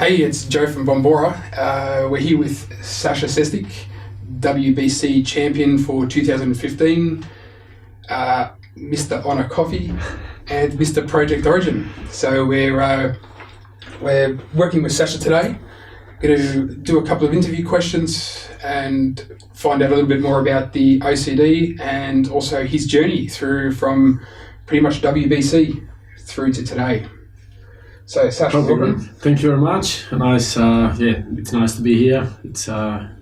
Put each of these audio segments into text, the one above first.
Hey, it's Joe from Bombora. We're here with Sasha Sestic, WBC champion for 2015, Mr. Honor Coffee, and Mr. Project Origin. So we're working with Sasha today. Going to do a couple of interview questions and find out a little bit more about the OCD and also his journey through from pretty much WBC through to today. So Sasha, welcome. Thank you very much. Nice, it's nice to be here. It's a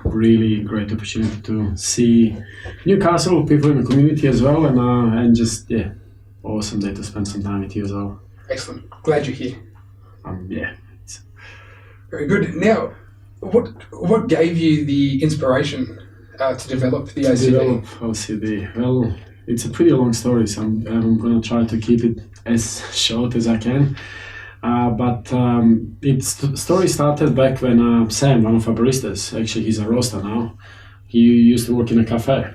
really great opportunity to see Newcastle, people in the community as well, and just awesome day to spend some time with you as well. Excellent. Glad you're here. Very good. Now, what gave you the inspiration to develop the OCD? Well, it's a pretty long story, so I'm going to try to keep it as short as I can. But its story started back when Sam, one of our baristas, actually he's a roaster now, he used to work in a cafe.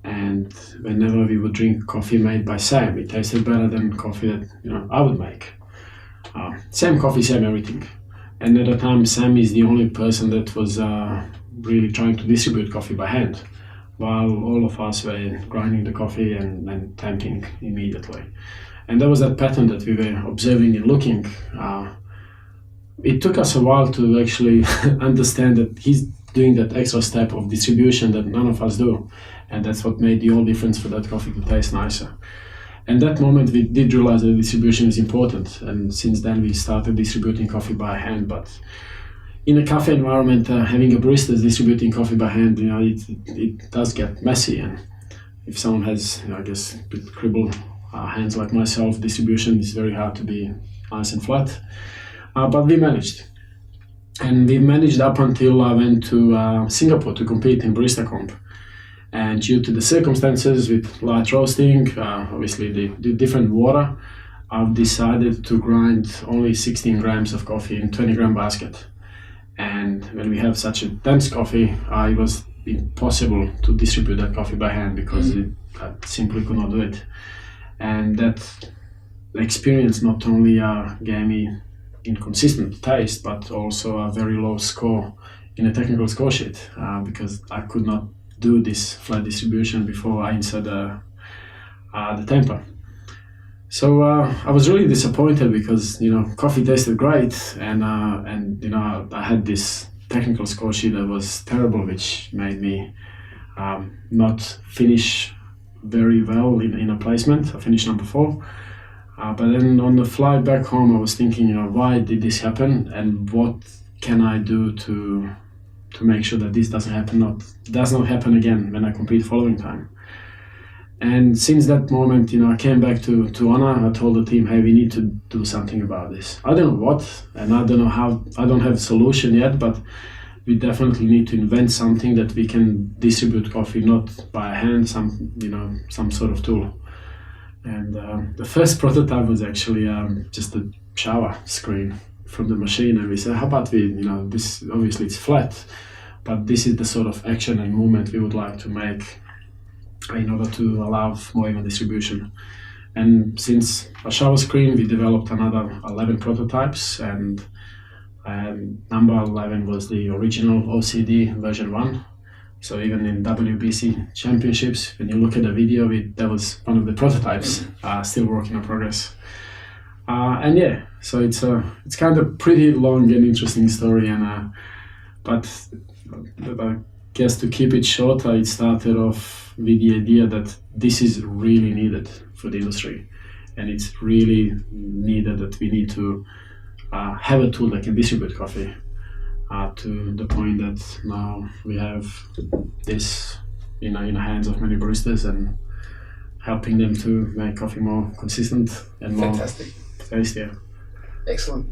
And whenever we would drink coffee made by Sam, it tasted better than coffee that I would make. Same coffee, same everything. And at the time, Sam is the only person that was really trying to distribute coffee by hand, while all of us were grinding the coffee and temping immediately. And there was that pattern that we were observing and looking. It took us a while to actually understand that he's doing that extra step of distribution that none of us do. And that's what made the all difference for that coffee to taste nicer. And that moment we did realize that distribution is important. And since then we started distributing coffee by hand. But in a cafe environment, having a barista distributing coffee by hand, it does get messy. And if someone has, a bit cribble hands like myself, distribution is very hard to be nice and flat. But we managed. And we managed up until I went to Singapore to compete in Barista Comp. And due to the circumstances with light roasting, obviously the different water, I've decided to grind only 16 grams of coffee in 20-gram basket. And when we have such a dense coffee, it was impossible to distribute that coffee by hand because I simply could not do it. And that experience not only gave me inconsistent taste, but also a very low score in a technical score sheet because I could not do this flat distribution before I insert the temper. So I was really disappointed because coffee tasted great, and I had this technical score sheet that was terrible, which made me not finish very well in a placement. I finished number 4. But then on the flight back home, I was thinking, why did this happen, and what can I do to make sure that this does not happen again when I compete following time. And since that moment, I came back to Honor. I told the team, hey, we need to do something about this. I don't know what, and I don't know how. I don't have a solution yet, but we definitely need to invent something that we can distribute coffee not by hand, some sort of tool. And the first prototype was actually just a shower screen from the machine, and we said, how about we, this obviously it's flat, but this is the sort of action and movement we would like to make in order to allow more even distribution. And since a shower screen, we developed another 11 prototypes, and number 11 was the original OCD version 1. So even in WBC championships, when you look at the video, that was one of the prototypes, still work in progress. So it's kind of pretty long and interesting story, but I guess to keep it short, it started off with the idea that this is really needed for the industry, and it's really needed that we need to have a tool that can distribute coffee to the point that now we have this in the hands of many baristas and helping them to make coffee more consistent and more tastier. Excellent.